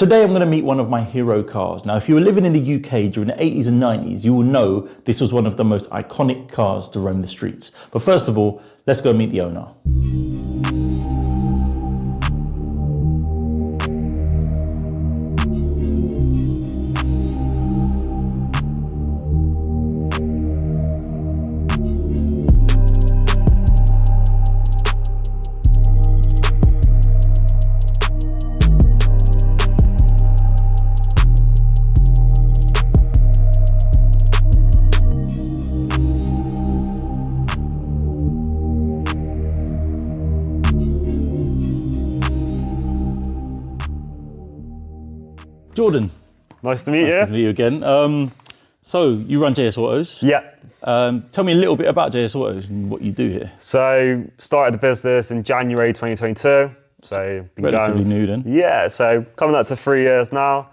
Today I'm going to meet one of my hero cars. Now, if you were living in the UK during the 80s and 90s, you will know this was one of the most iconic cars to roam the streets. But first of all, let's go meet the owner. Jordan. Nice to meet you. Nice to meet you again. So you run JS Autos. Yeah. Tell me a little bit about JS Autos and what you do here. So started the business in January 2022. So been relatively new then. Yeah, so coming up to 3 years now.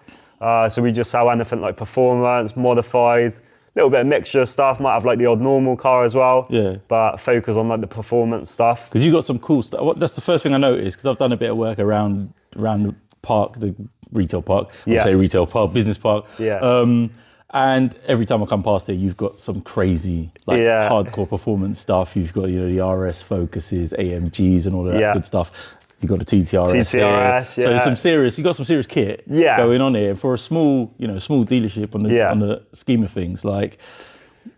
So we just sell anything like performance, modified, little bit of mixture stuff. Might have like the odd normal car as well. Yeah. But focus on like the performance stuff. Because you got some cool stuff. That's the first thing I noticed, because I've done a bit of work around the park, the retail park. Yeah. I say retail park, business park. Yeah. And every time I come past there, you've got some crazy, like hardcore performance stuff. You've got, the RS Focuses, AMGs, and all of that good stuff. You've got a TTRS. So you got some serious kit going on here for a small, small dealership on the scheme of things. Like,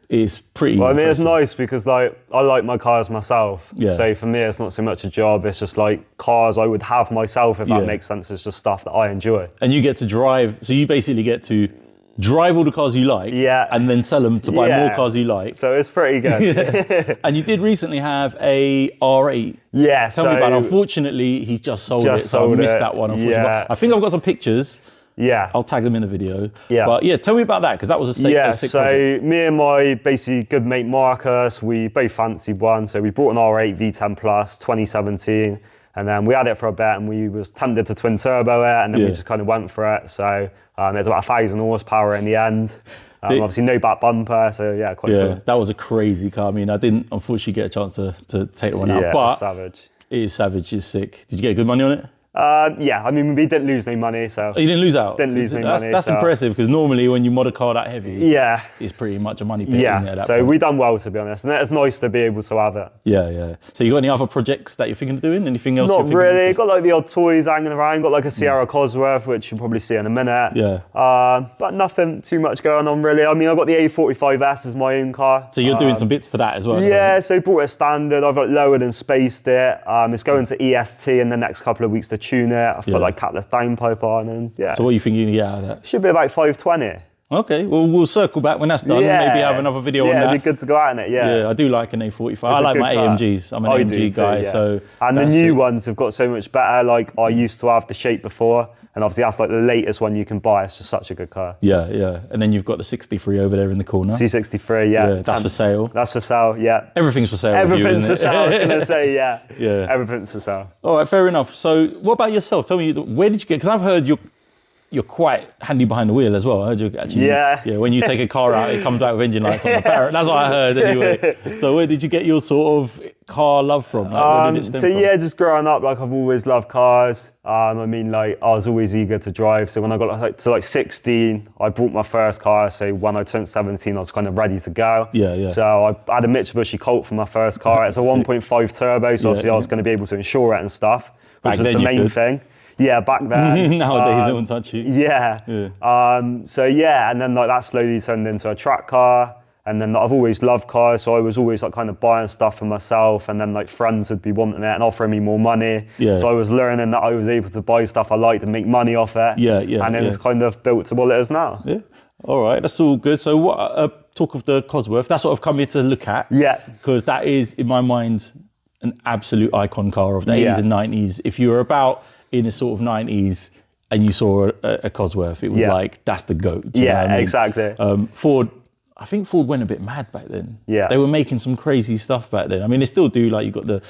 it's pretty. Well, I mean, impressive. it's nice because like I like my cars myself. Yeah. So for me, it's not so much a job. It's just like cars I would have myself, if that makes sense. It's just stuff that I enjoy. And you get to drive. So you basically get to drive all the cars you like, and then sell them to buy more cars you like. So it's pretty good. And you did recently have a R8. Yeah. Tell me about it. Unfortunately, he's just sold it, so I missed that one. Yeah. I think I've got some pictures. Yeah. I'll tag them in the video. Yeah. But yeah, tell me about that, because that was a sick so project. Me and my basically good mate Marcus, we both fancied one. So we bought an R8 V10 Plus 2017. And then we had it for a bit and we was tempted to twin turbo it, and then we just kind of went for it. So there's about 1,000 horsepower in the end. Obviously no back bumper, so yeah, quite cool. That was a crazy car. I mean, I didn't unfortunately get a chance to take the one out, but savage. It is savage, it's sick. Did you get good money on it? Yeah, I mean, we didn't lose any money, so. Oh, you didn't lose out? Didn't lose any money. That's impressive, because normally when you mod a car that heavy, it's pretty much a money pit, isn't it, at that point? we done well, to be honest, and it's nice to be able to have it. Yeah. So you got any other projects that you're thinking of doing? Anything else? Not really. Got like the odd toys hanging around. Got like a Sierra Cosworth, which you'll probably see in a minute. Yeah. But nothing too much going on, really. I mean, I've got the A45s as my own car. So you're doing some bits to that as well? Yeah, so brought it standard. I've like lowered and spaced it. It's going to EST in the next couple of weeks to tune it. I've put like catless downpipe on, and So what are you thinking you get out of that? Should be about 520. Okay, well, we'll circle back when that's done. Maybe have another video on that. Yeah, it'd be good to go out in it, Yeah, I do like an A45. I like my AMGs. I'm an AMG guy, so... And the new ones have got so much better. Like, I used to have the shape before, and obviously that's like the latest one you can buy. It's just such a good car. Yeah. And then you've got the 63 over there in the corner. C63, yeah. That's for sale. That's for sale, yeah. Everything's for sale. Everything's for sale, I was going to say, yeah. Everything's for sale. All right, fair enough. So what about yourself? Tell me, where did you get... Because I've heard you're quite handy behind the wheel as well. I heard you actually. Yeah. When you take a car out, it comes out with engine lights on the Parrot. That's what I heard anyway. So where did you get your sort of car love from? Like, where did it stem from? Just growing up, like I've always loved cars. I mean, like I was always eager to drive. So when I got to 16, I bought my first car. So when I turned 17, I was kind of ready to go. Yeah. So I had a Mitsubishi Colt for my first car. It's a 1.5 turbo, so obviously I was going to be able to insure it and stuff, which was the main thing. Yeah, back then. Nowadays, it won't touch you. Yeah. And then like that slowly turned into a track car. And then I've always loved cars, so I was always like kind of buying stuff for myself, and then like friends would be wanting it and offering me more money. Yeah. So I was learning that I was able to buy stuff I liked and make money off it. Yeah. And then it's kind of built to what it is now. Yeah. All right, that's all good. So what? Talk of the Cosworth. That's what I've come here to look at. Yeah. Because that is, in my mind, an absolute icon car of the 80s and 90s. If you were about in the sort of 90s and you saw a Cosworth, it was like, that's the GOAT. Exactly. I think Ford went a bit mad back then. Yeah. They were making some crazy stuff back then. I mean, they still do, like you've got the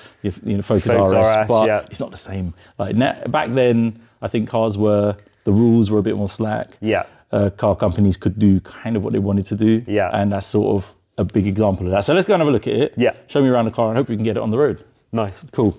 Focus RS, but it's not the same. Like back then, I think the rules were a bit more slack. Yeah. Car companies could do kind of what they wanted to do. Yeah. And that's sort of a big example of that. So let's go and have a look at it. Yeah. Show me around the car and hope we can get it on the road. Nice. Cool.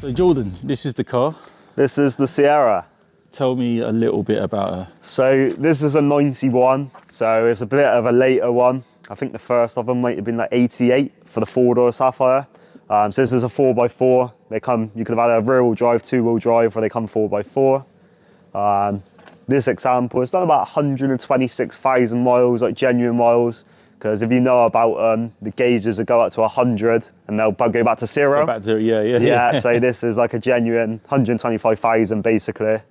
So Jordan, this is the car. This is the Sierra. Tell me a little bit about her. So this is a 91, so it's a bit of a later one. I think the first of them might have been like 88 for the 4-door Sapphire. So this is a 4x4. They come, you could have had a rear-wheel drive, 2-wheel drive, or they come 4x4. This example, it's done about 126,000 miles, like genuine miles. Because if you know about the gauges that go up to 100 and they'll go back to 0. Go back to 0, yeah. Yeah, so this is like a genuine 125,000 basically.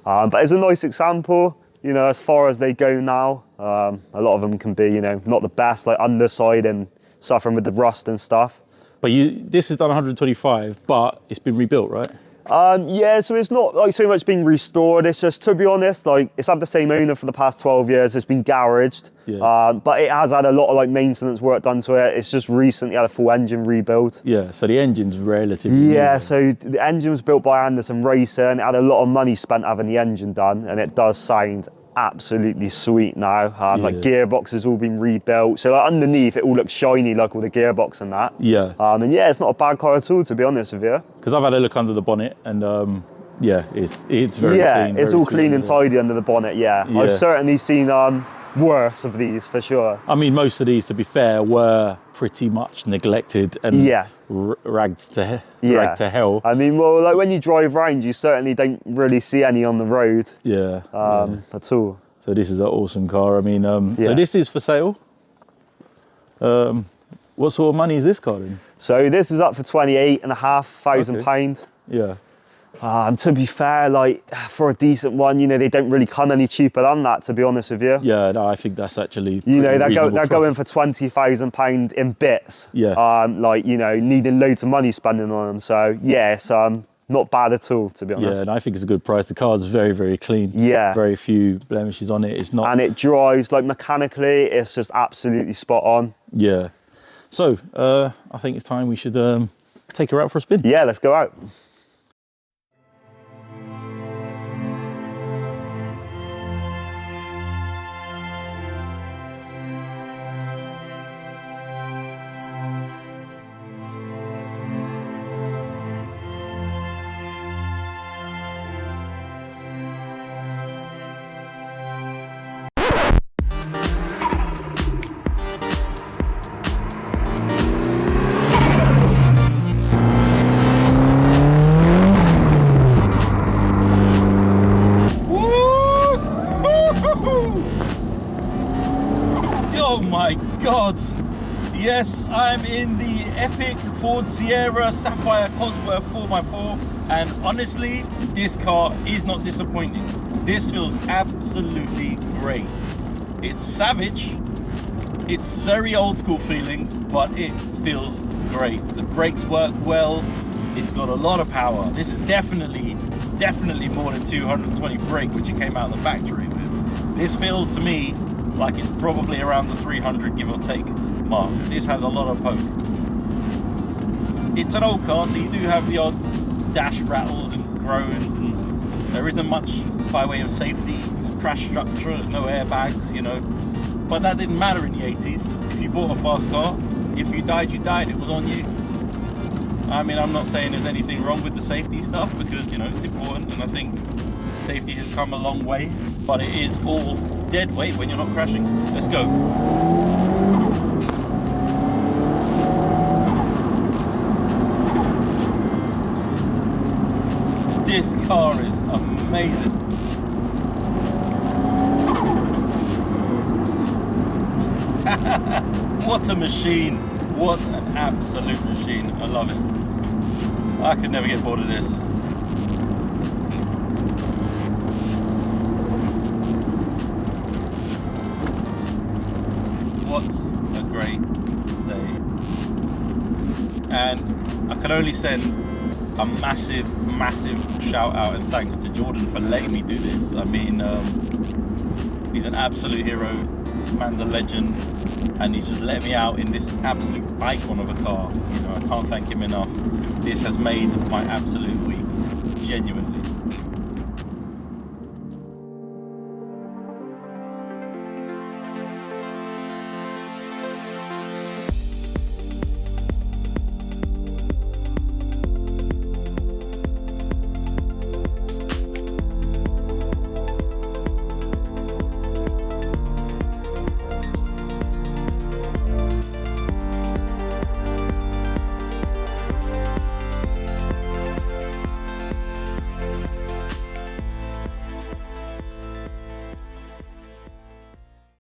But it's a nice example, you know, as far as they go now. A lot of them can be, you know, not the best, like underside and suffering with the rust and stuff. But this is done 125, but it's been rebuilt, right? Yeah, so it's not like so much being restored. It's just, to be honest, like it's had the same owner for the past 12 years. It's been garaged, but it has had a lot of like maintenance work done to it. It's just recently had a full engine rebuilt. Yeah, so the engine's relatively new. So the engine was built by Anderson Racing. It had a lot of money spent having the engine done, and it does sound absolutely sweet now. Like gearbox has all been rebuilt, so like underneath it all looks shiny, like all the gearbox and that. And yeah, it's not a bad car at all, to be honest with you. Because I've had a look under the bonnet, and yeah, it's very clean. It's all clean and tidy under the bonnet. I've certainly seen worse of these for sure. I mean, most of these, to be fair, were pretty much neglected and ragged to hell. I mean, well, like when you drive around, you certainly don't really see any on the road. At all. So this is an awesome car. I mean, so this is for sale. What sort of money is this car in? So this is up for £28,500. Yeah. To be fair, like for a decent one, you know, they don't really come any cheaper than that, to be honest with you. Yeah, no, I think that's actually you know, they're going for £20,000 in bits. Like, you know, needing loads of money spending on them. So yeah, it's not bad at all, to be honest. Yeah, and I think it's a good price. The car's very, very clean. Very few blemishes on it. It's not. And it drives like mechanically, it's just absolutely spot on. Yeah. So I think it's time we should take her out for a spin. Yeah, let's go out. Oh my God! Yes, I'm in the epic Ford Sierra Sapphire Cosworth 4x4, and honestly, this car is not disappointing. This feels absolutely great. It's savage, it's very old school feeling, but it feels great. The brakes work well, it's got a lot of power. This is definitely more than 220 brake, which it came out of the factory with. This feels to me like it's probably around the 300 give or take mark. This has a lot of poke. It's an old car, so you do have the odd dash rattles and groans, and there isn't much by way of safety, crash structure, no airbags, you know. But that didn't matter in the 80s. If you bought a fast car, if you died, it was on you. I mean, I'm not saying there's anything wrong with the safety stuff, because, you know, it's important, and I think safety has come a long way, but it is all dead weight when you're not crashing. Let's go. This car is amazing. What a machine. What an absolute machine. I love it. I could never get bored of this. What a great day. And I can only send a massive shout out and thanks to Jordan for letting me do this. I mean, he's an absolute hero, man's a legend, and he's just let me out in this absolute icon of a car. You know, I can't thank him enough. This has made my absolute week, genuinely.